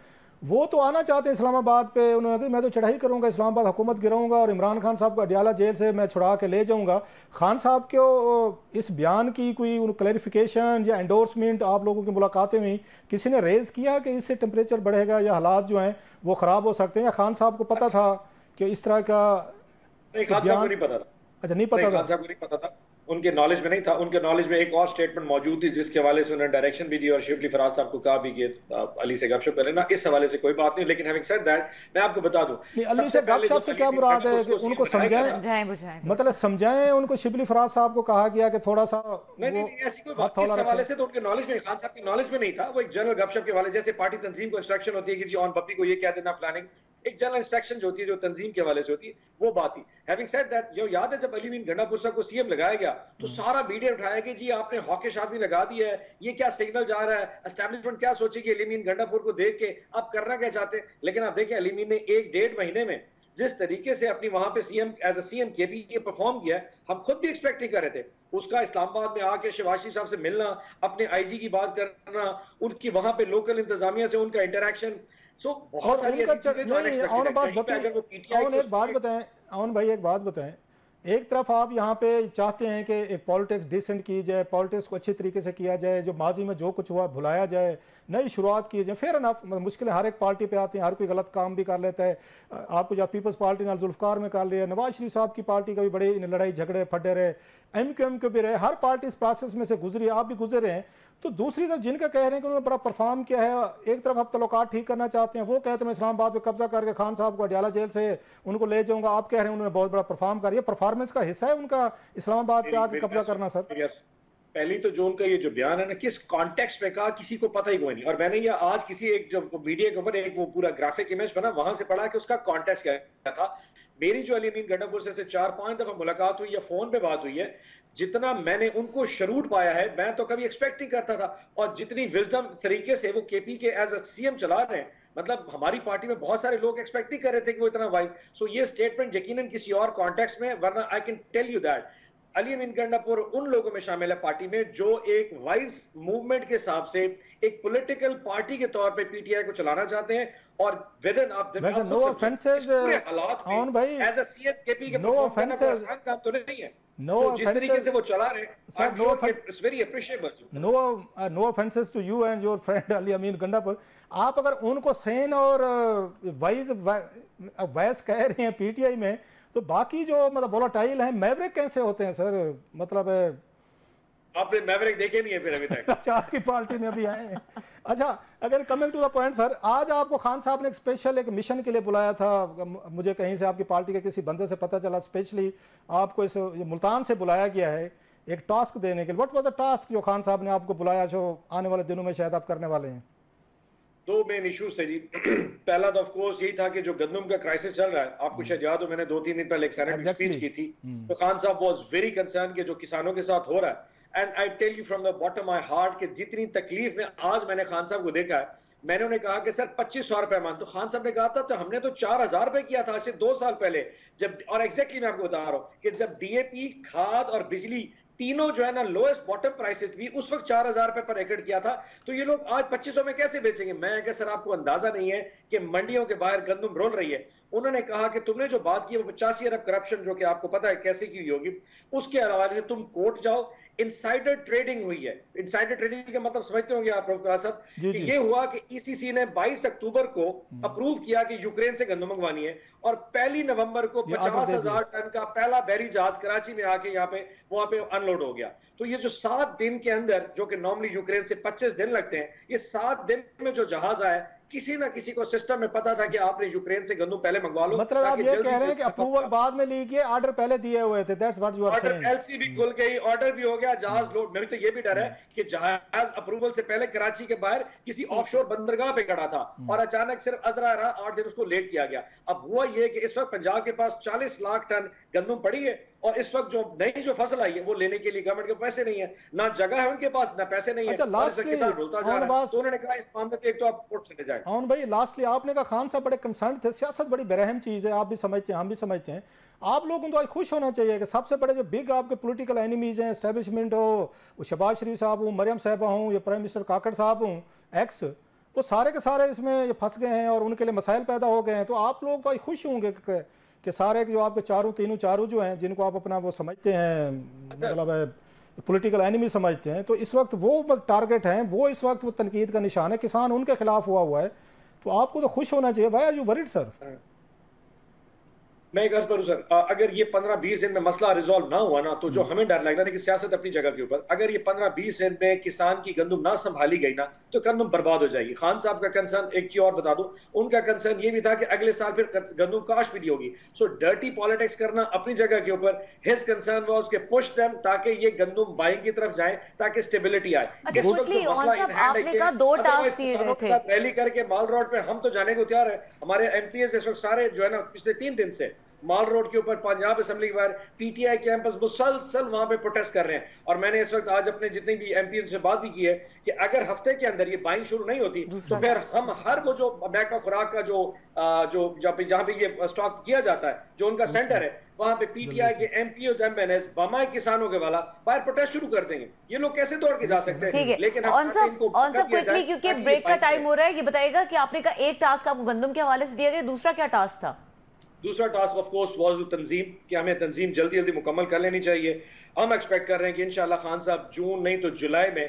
وہ تو آنا چاہتے ہیں اسلام آباد پہ. انہوں نے کہا میں تو چڑھائی کروں گا, اسلام آباد حکومت گراؤں گا اور عمران خان صاحب کو اڈیالہ جیل سے میں چھڑا کے لے جاؤں گا. خان صاحب کو اس بیان کی کوئی کلیریفیکیشن یا انڈورسمنٹ آپ لوگوں کی ملاقاتیں ہوئی, کسی نے ریز کیا کہ اس سے ٹمپریچر بڑھے گا یا حالات جو ہیں وہ خراب ہو سکتے ہیں, یا خان صاحب کو پتہ تھا کہ اس طرح کا؟ خان صاحب کو نہیں پتا تھا. اچھا نہیں پتا تھا, خان صاحب کو نہیں پتا تھا, ان کے نالج میں نہیں تھا. ان کے نالج میں ایک اور سٹیٹمنٹ موجود تھی جس کے حوالے سے انہوں نے ڈائریکشن بھی دی اور شبلی فراز صاحب کو کہا بھی کہ علی سے گپ شپ کریں نا. اس حوالے سے کوئی بات نہیں, لیکن ہیونگ سیڈ دیٹ میں آپ کو بتا دوں علی سے گپ شپ سے کیا مراد ہے کہ ان کو سمجھائیں, مطلب سمجھائیں ان کو. شبلی فراز صاحب کو کہا گیا کہ تھوڑا سا نہیں ایسی کوئی بات. اس حوالے سے تو ان کے نالج میں, خان صاحب کے نالج میں نہیں تھا. وہ ایک جنرل گپ شپ کے حوالے, جیسے پارٹی تنظیم کو انسٹرکشن ہوتی ہے کہ جی آن پپی کو یہ کہہ دینا فلاننگ, ایک جنرل انسٹرکشن جو ہوتی ہے جو تنظیم کے حوالے سے ہوتی ہے, وہ بات تھی. ہیونگ سیڈ دیٹ, جو یاد ہے جب علی امین گنڈا پور صاحب کو سی ایم لگایا گیا تو سارا میڈیا اٹھایا کہ جی آپ نے ہاکش آدمی لگا دیا ہے, یہ کیا سگنل جا رہا ہے, اسٹیبلشمنٹ کیا سوچے گی علی امین گنڈا پور کو دیکھ کے آپ کرنا کیا چاہتے ہیں. لیکن آپ دیکھیں علی امین نے 1-1.5 مہینے میں جس طریقے سے اپنی وہاں پہ ایز اے سی ایم کے پی پرفارم کیا ہے, ہم خود بھی ایکسپیکٹ نہیں کر رہے تھے. اس کا اسلام آباد میں آ کے شہباز شریف صاحب سے ملنا, اپنے آئی جی کی بات کرنا, ان کی وہاں پہ لوکل انتظامیہ سے ان کا انٹریکشن, سو بہت ساری ایسی چیزیں جو ایک بات بتائیں, ایک طرف آپ یہاں پہ چاہتے ہیں کہ ایک پالیٹکس ڈیسنٹ کی جائے, پالیٹکس کو اچھے طریقے سے کیا جائے, جو ماضی میں جو کچھ ہوا بھلایا جائے, نئی شروعات کی جائے, فیئر انف. مشکلیں ہر ایک پارٹی پہ آتی ہیں, ہر کوئی غلط کام بھی کر لیتا ہے. آپ کو جب پیپلز پارٹی نے ذوالفقار میں کر لیا, نواز شریف صاحب کی پارٹی کا بھی بڑے لڑائی جھگڑے پھڈے رہے, ایم کیو بھی رہے, ہر پارٹی اس پروسیس میں سے گزری, آپ بھی گزر رہے ہیں. تو دوسری طرف جن کا کہہ رہے ہیں کہ انہوں نے بڑا پرفارم کیا ہے, ایک طرف آپ تعلقات ٹھیک کرنا چاہتے ہیں, وہ کہتے ہیں میں اسلام آباد پہ قبضہ کر کے خان صاحب کو اڈیالہ جیل سے ان کو لے جاؤں گا, آپ کہہ رہے ہیں انہوں نے بہت بڑا پرفارم کر, یہ پرفارمنس کا حصہ ہے ان کا اسلام آباد پہ آ کے قبضہ کرنا. سر پہلی تو جو ان کا یہ جو بیان ہے نا, کس کانٹیکسٹ پہ کہا کسی کو پتہ ہی کوئی نہیں, اور میں نے یہ آج کسی ایک جو میڈیا کے اوپر ایک وہ پورا گرافک امیج بنا وہاں سے پڑھا کہ اس کا کانٹیکسٹ کیا تھا. میری جو علی امین گنڈاپور سے 4-5 دفعہ ملاقات ہوئی یا فون پہ بات ہوئی ہے, جتنا میں نے ان کو شروط پایا ہے میں تو کبھی ایکسپیکٹ نہیں کرتا تھا, اور جتنی وزڈم طریقے سے وہ کے پی کے ایز اے سی ایم چلا رہے ہیں, مطلب ہماری پارٹی میں بہت سارے لوگ ایکسپیکٹ نہیں کر رہے تھے کہ وہ اتنا وائز. سو یہ سٹیٹمنٹ یقیناً کسی اور کانٹیکسٹ میں, ورنہ I can tell you that Ali Amin Gandapur ان لوگوں میں شامل ہے پارٹی میں جو ایک وائز موومنٹ کے حساب سے ایک پولیٹیکل پارٹی کے طور پہ پی ٹی آئی کو چلانا چاہتے ہیں, اور ودن آپ نو آفینسز آن بھائی, ایز اے سی ایم کے پی کے پرفارم کرنا کوئی آسان کام تو نہیں ہے. جس طریقے سے وہ چلا رہے ہیں, no offences to you and your friend Ali Amin Gandapur, آپ اگر ان کو سین اور وائز کہہ رہے ہیں پی ٹی آئی میں, تو باقی جو مطلب وولٹائل ہیں میوریک کیسے ہوتے ہیں سر؟ مطلب آپ نے میوریک دیکھے نہیں ہے پھر ابھی تک. اچھا, آپ کی پارٹی میں ابھی آئے ہیں. اچھا, اگر کمنگ ٹو دا پوائنٹ سر, آج آپ کو خان صاحب نے ایک اسپیشل ایک مشن کے لیے بلایا تھا, مجھے کہیں سے آپ کی پارٹی کے کسی بندے سے پتہ چلا, اسپیشلی آپ کو اس ملتان سے بلایا گیا ہے ایک ٹاسک دینے کے لیے. واٹ واز دا ٹاسک جو خان صاحب نے آپ کو بلایا, جو آنے والے دنوں میں شاید آپ کرنے والے ہیں؟ 2 مین ایشوز تھے جی. پہلا تو آف کورس یہی تھا کہ جو گندم کا کرائسس چل رہا ہے, آپ کو شاید یاد ہو میں نے 2-3 دن پہلے ایک سینٹ میں اسپیچ کی تھی, تو خان صاحب واز ویری کنسرن کہ جو کسانوں کے ساتھ ہو رہا ہے. And I tell you from the bottom my heart کہ جتنی تکلیف میں آج میں نے خان صاحب کو دیکھا ہے, میں نے انہیں کہا کہ سر 2500 روپے مان, تو خان صاحب نے کہا تھا تو ہم نے تو 4000 روپے کیا تھا صرف 2 سال پہلے جب, اور ایگزیکٹلی میں آپ کو بتا رہا ہوں کہ جب ڈی اے پی, کھاد اور بجلی تینوں جو ہے نا لوئسٹ باٹم پرائسز بھی اس وقت 4000 روپے پر ایکڑ کیا تھا, تو یہ لوگ آج 2500 میں کیسے بیچیں گے؟ میں کہ سر آپ کو اندازہ نہیں ہے کہ منڈیوں کے باہر گندم رول رہی ہے. انہوں نے کہا کہ تم نے جو بات کی وہ 85 ارب کرپشن جو کہ آپ کو پتا ہے کیسے کی ہوگی, اس کے علاوہ سے تم کورٹ جاؤ, انسائڈر ٹریڈنگ ہوئی ہے. انسائڈر ٹریڈنگ کا مطلب سمجھتے ہوں گے آپ صاحب, کہ یہ ہوا کہ ای سی سی نے 22 اکتوبر کو اپروو کیا کہ یوکرین سے گندم منگوانی ہے, اور 1 نومبر کو 50,000 ٹن کا پہلا بحری جہاز کراچی میں آ کے وہاں پہ ان لوڈ ہو گیا. تو یہ جو 7 دن کے اندر, جو کہ نارملی یوکرین سے 25 دن لگتے ہیں, یہ 7 دن میں جو جہاز آیا, کسی نہ کسی کو سسٹم میں پتا تھا کہ آپ نے یوکرین سے گندم پہلے منگوا لو. مطلب آپ یہ کہہ رہے ہیں کہ اپروول بعد میں لی گئی, آرڈر پہلے دیے ہوئے تھے. That's what you are seeing. L C بھی کھل گئی, آرڈر بھی ہو گیا, جہاز لوڈ. میں تو یہ بھی ڈر ہے کہ جہاز اپروول سے پہلے کراچی کے باہر کسی آف شور بندرگاہ پہ کھڑا تھا, اور اچانک صرف ازرا رہا 8 دن اس کو لیٹ کیا گیا. اب ہوا یہ کہ اس وقت پنجاب کے پاس 40 لاکھ ٹن گندم پڑی ہے, اور اس وقت جو نئی جو فصل آئی ہے وہ لینے کے لیے گورنمنٹ کے پیسے نہیں ہے, نہ جگہ ہے ان کے پاس, نہ پیسے نہیں ہے. کسان رولتا جا رہا ہے. تو انہوں نے کہا اس معاملے پہ ایک تو آپ کورٹ چلے جائیں. ہاں بھائی, لاسٹلی آپ نے کہا خان صاحب بڑے کنسرن تھے. سیاست بڑی برہم چیز ہے, آپ بھی سمجھتے ہیں, ہم بھی سمجھتے ہیں. آپ لوگوں تو آج خوش ہونا چاہیے کہ سب سے بڑے جو بگ آپ کے پولیٹیکل اینیمیز ہیں, اسٹیبلشمنٹ ہو, وہ شہباز شریف صاحب ہوں, مریم صاحبہ ہوں, یا پرائم منسٹر کاکڑ صاحب ہوں ایکس, وہ سارے کے سارے اس میں پھنس گئے ہیں اور ان کے لیے مسائل پیدا ہو گئے ہیں. تو آپ لوگ تو خوش ہوں گے کہ سارے جو آپ کے چاروں جو ہیں, جن کو آپ اپنا وہ سمجھتے ہیں, مطلب پولیٹیکل اینیمی سمجھتے ہیں, تو اس وقت وہ ٹارگٹ ہیں, وہ اس وقت وہ تنقید کا نشان ہے, کسان ان کے خلاف ہوا ہے. تو آپ کو تو خوش ہونا چاہیے. وائی آر یو ورڈ سر؟ میں ایک عرض کروں سر, اگر یہ 15-20 دن میں مسئلہ ریزالو نہ ہوا نا, تو جو ہمیں ڈر لگ رہا تھا کہ سیاست اپنی جگہ کے اوپر, اگر یہ 15-20 دن میں کسان کی گندم نہ سنبھالی گئی نا, تو گندم برباد ہو جائے گی. خان صاحب کا کنسرن, ایک چیز اور بتا دوں, ان کا کنسرن یہ بھی تھا کہ اگلے سال پھر گندم کاشت بھی نہیں ہوگی. سو ڈرٹی پالیٹکس کرنا اپنی جگہ کے اوپر. ہز کنسرن واز کہ پش دیم تاکہ یہ گندم بائنگ کی طرف جائیں, تاکہ اسٹیبلٹی آئے. اس وقت جو مسئلہ ریلی کر کے مال روڈ پہ ہم تو جانے کو تیار ہے. ہمارے ایم پی ایس اس وقت سارے جو ہے نا پچھلے 3 دن سے مال روڈ کے اوپر پنجاب اسمبلی کے باہر پی ٹی آئی کیمپس مسلسل وہاں پہ پروٹیسٹ کر رہے ہیں. اور میں نے اس وقت آج اپنے جتنے بھی ایم پی سے بات بھی کی ہے کہ اگر ہفتے کے اندر یہ بائنگ شروع نہیں ہوتی تو پھر ہم ہر وہ جو میکا خوراک کا جو جہاں پہ یہ اسٹاک کیا جاتا ہے جو ان کا سینٹر ہے وہاں پہ پی ٹی آئی کے M P As M N As بمائے کسانوں کے والا باہر پروٹیسٹ شروع کر دیں گے. یہ لوگ کیسے دوڑ کے جا سکتے ہیں؟ لیکن کیونکہ بریک کا ٹائم ہو رہا ہے, یہ بتائیے گا کہ آپ نے کہا ایک ٹاسک آپ کو گندم کے حوالے سے دیا گیا, دوسرا کیا ٹاسک تھا؟ دوسرا ٹاسک آف کورس واز تنظیم, کہ ہمیں تنظیم جلدی جلدی مکمل کر لینی چاہیے. ہم ایکسپیکٹ کر رہے ہیں کہ انشاءاللہ خان صاحب جون نہیں تو جولائی میں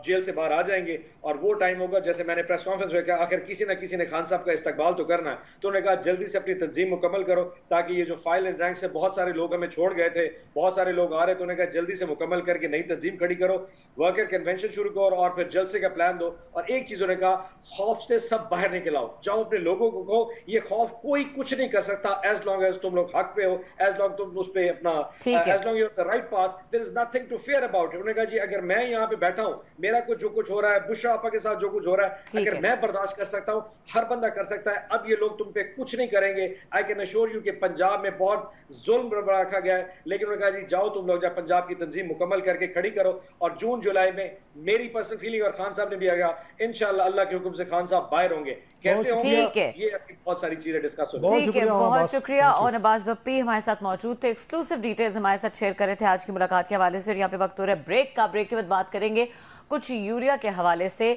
جیل سے باہر آ جائیں گے, اور وہ ٹائم ہوگا جیسے میں نے پریس کانفرنس میں کہا آخر کسی نہ کسی نے خان صاحب کا استقبال تو کرنا ہے, تو انہوں نے کہا جلدی سے اپنی تنظیم مکمل کرو تاکہ یہ جو فائل اینڈ رینک سے بہت سارے لوگ ہمیں چھوڑ گئے تھے, بہت سارے لوگ آ رہے, تو انہوں نے کہا جلدی سے مکمل کر کے نئی تنظیم کھڑی کرو, ورکر کنونشن شروع کرو اور پھر جلسے کا پلان دو. اور ایک چیز انہوں نے کہا خوف سے سب باہر نکل آؤ, جاؤ اپنے لوگوں کو کہو یہ خوف کوئی کچھ نہیں کر سکتا ایز لانگ ایز تم لوگ حق پہ ہو, ایز لانگ تم اس پہ اپنا as long you are the right path, there is nothing to fear about it. انہوں نے کہا جی اگر میں یہاں پہ بیٹھا ہوں, میرا جو کچھ ہو رہا ہے بشرا آپا کے ساتھ جو کچھ ہو رہا ہے اگر میں برداشت کر سکتا ہوں ہر بندہ کر سکتا ہے. اب یہ لوگ تم پہ کچھ نہیں کریں گے. آئی کین ایشور یو کہ پنجاب میں بہت ظلم رکھا گیا ہے, لیکن انہوں نے کہا جی جاؤ تم لوگ جب پنجاب کی تنظیم مکمل کر کے کھڑی کرو, اور جون جولائی میں میری پرسنل فیلنگ اور خان صاحب نے بھی آگیا انشاءاللہ اللہ کے حکم سے خان صاحب باہر ہوں گے. کیسے ہوں گے یہ بہت ساری چیزیں ڈسکس ہو. ٹھیک ہے, بہت شکریہ. اور عباس بپی ہمارے ساتھ موجود تھے, ایکسکلوسیو ڈیٹیلز ہمارے ساتھ شیئر کر رہے تھے آج کی ملاقات کے حوالے سے. اور یہاں پہ وقت ہو رہا ہے بریک کا, بریک کے بعد بات کریں گے کچھ یوریا کے حوالے سے.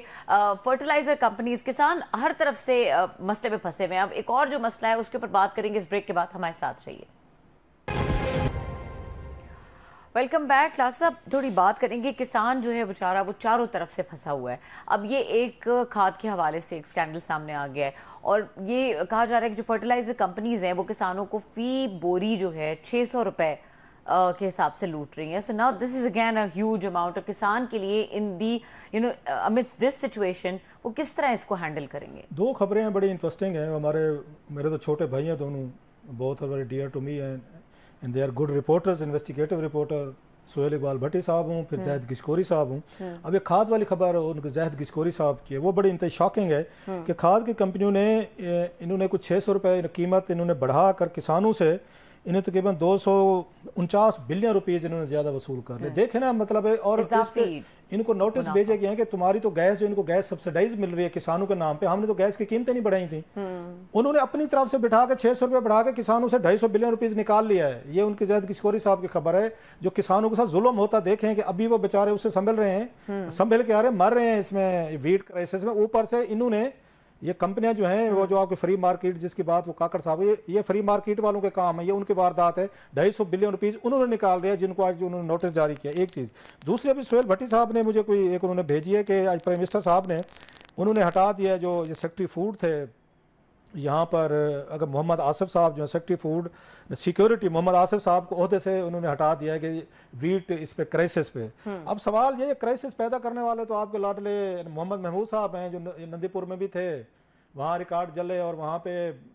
فرٹیلائزر کمپنیز, کسان ہر طرف سے مسئلے میں پھنسے ہوئے ہیں. اب ایک اور جو مسئلہ ہے اس کے اوپر بات کریں گے اس بریک کے بعد, ہمارے ساتھ رہیے. Welcome back. کلاس صاحب تھوڑی بات کریں گے, کسان جو ہے بیچارہ وہ چاروں طرف سے پھنسا ہوا ہے. اب یہ ایک کھاد کے حوالے سے ایک اسکینڈل سامنے آ گیا ہے, اور یہ کہا جا رہا ہے کہ جو فرٹیلائزر کمپنیز ہیں وہ کسانوں کو فی بوری جو ہے 600 روپے کے حساب سے لوٹ رہی ہیں. So now this is again a huge amount. اور کسان کے لیے ان دی amidst دس سچویشن وہ کس طرح اس کو ہینڈل کریں گے؟ دو خبریں ہیں بڑی انٹرسٹنگ ہیں. میرے تو چھوٹے بھائی ہیں دونوں, بہت very dear to me and they are good reporters, investigative reporter. Sohail Iqbal Bhatti sahab ہوں, پھر زاہد گشکوری صاحب ہوں. اب ایک کھاد والی خبر ان کے زاہد گشکوری صاحب کی ہے, وہ بڑی انتہائی شاکنگ ہے کہ کھاد کی کمپنیوں نے انہوں نے کچھ 600 روپے قیمت انہوں نے بڑھا کر کسانوں سے انہیں تقریباً 249 بلین روپیز انہوں نے زیادہ وصول کر لے. دیکھیں نا مطلب ہے. اور ان کو نوٹس بھیجے گئے ہیں کہ تمہاری تو گیس جو ان کو گیس سبسڈائز مل رہی ہے کسانوں کے نام پہ, ہم نے تو گیس کی قیمتیں نہیں بڑھائی تھیں. انہوں نے اپنی طرف سے بٹھا کے 600 روپے بڑھا کے کسانوں سے 250 بلین روپیز نکال لیا ہے. یہ ان کی زاہد گشکوری صاحب کی خبر ہے. جو کسانوں کے ساتھ ظلم ہوتا دیکھیں کہ ابھی وہ بیچارے اسے سنبھل رہے ہیں, سنبھل کے آ رہے ہیں, مر رہے ہیں اس میں ویٹ کرائسس میں. اوپر سے انہوں نے یہ کمپنیاں جو ہیں وہ جو آپ کے فری مارکیٹ جس کی بات وہ کاکڑ صاحب, یہ فری مارکیٹ والوں کے کام ہے, یہ ان کی واردات ہے. 250 بلین روپیز انہوں نے نکال رہے ہیں جن کو آج انہوں نے نوٹس جاری کیا. ایک چیز. دوسری ابھی سہیل بھٹی صاحب نے مجھے کوئی ایک انہوں نے بھیجی ہے کہ آج پرائم منسٹر صاحب نے انہوں نے ہٹا دیا جو یہ سیکٹری فوڈ تھے یہاں پر. اگر محمد آصف صاحب جو ہے سیکٹری فوڈ سیکیورٹی, محمد آصف صاحب کو عہدے سے انہوں نے ہٹا دیا ہے کہ ویٹ اس پہ کرائسس پہ. اب سوال یہ کرائسس پیدا کرنے والے تو آپ کے لاڈلے محمد محمود صاحب ہیں جو نندی پور میں بھی تھے, وہاں ریکارڈ جلے اور وہاں پہ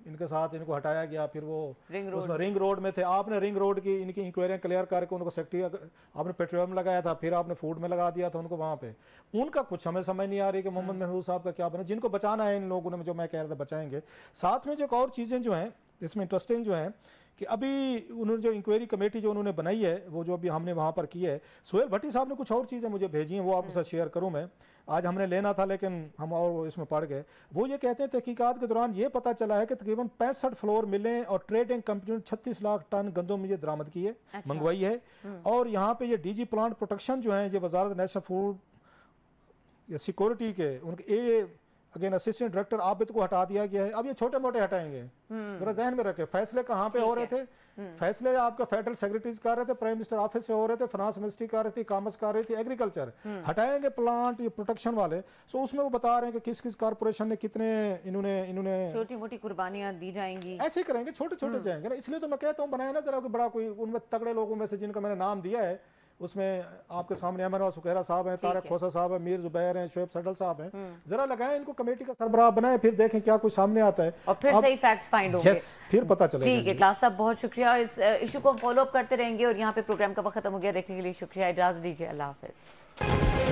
ان کے ساتھ ان کو ہٹایا گیا. پھر وہ رنگ روڈ میں تھے, آپ نے رنگ روڈ کی ان کی انکوائریاں کلیئر کر کے ان کو سیکٹری آپ نے پیٹرولیم لگایا تھا, پھر آپ نے فوڈ میں لگا دیا تھا ان کو وہاں پہ. ان کا کچھ ہمیں سمجھ نہیں آ رہی کہ محمد محمود صاحب کا کیا بنا. جن کو بچانا ہے ان لوگوں نے, جو میں کہہ رہا تھا بچائیں گے. ساتھ میں جو ایک اور چیزیں جو ہیں اس میں انٹرسٹنگ جو ہیں کہ ابھی انہوں نے جو انکوائری کمیٹی جو انہوں نے بنائی ہے وہ جو ابھی ہم نے وہاں پر کی ہے, سہیل بھٹی صاحب نے کچھ اور چیزیں مجھے بھیجی ہیں, وہ آپ کے ساتھ شیئر کروں. میں آج ہم نے لینا تھا لیکن ہم اور اس میں پڑ گئے. وہ یہ کہتے ہیں تحقیقات کے دوران یہ پتہ چلا ہے کہ تقریباً 65 فلور ملیں اور ٹریڈنگ کمپنیوں نے 36 لاکھ ٹن گندم یہ درآمد کی ہے, منگوائی ہے. اور یہاں پہ یہ ڈی جی پلانٹ پروٹیکشن جو ہیں یہ وزارت نیشنل فوڈ یا سیکورٹی کے ان کے اگین اسسٹنٹ ڈائریکٹر عابد کو ہٹا دیا گیا ہے. اب یہ چھوٹے موٹے ہٹائیں گے, ذرا ذہن میں رکھیں. فیصلے کہاں پہ ہو رہے تھے؟ فیصلے آپ کا فیڈرل سیکرٹریز کر رہے تھے, پرائم منسٹر آفس سے ہو رہے تھے, فنانس منسٹری کر رہی تھی, کامرس کر رہی تھی, ایگریکلچر. ہٹائیں گے پلانٹ یہ پروٹیکشن والے. سو اس میں وہ بتا رہے ہیں کہ کس کس کارپوریشن نے کتنے انہوں نے چھوٹی موٹی قربانیاں دی جائیں گی, ایسے ہی کریں گے, چھوٹے چھوٹے جائیں گے نا. اس لیے تو میں کہتا ہوں بنایا نا ذرا بڑا کوئی ان میں تگڑے لوگوں میں سے جن کا میں نے نام دیا ہے. اس میں آپ کے سامنے امن سکھیرا صاحب ہیں, طارق کھوسا صاحب ہیں, میر زبیر ہیں, شعیب سڈل صاحب ہیں. ذرا لگائیں ان کو کمیٹی کا سربراہ بنائیں, پھر دیکھیں کیا کچھ سامنے آتا ہے اور پھر صحیح فیکٹس فائنڈ ہوں گے, پھر پتہ چلے گا. ٹھیک ہے کلاس صاحب, بہت شکریہ. اس ایشو کو ہم فالو اپ کرتے رہیں گے. اور یہاں پہ پروگرام کا وقت ختم ہو گیا, دیکھنے کے لیے شکریہ. اجازت دیجیے, اللہ حافظ.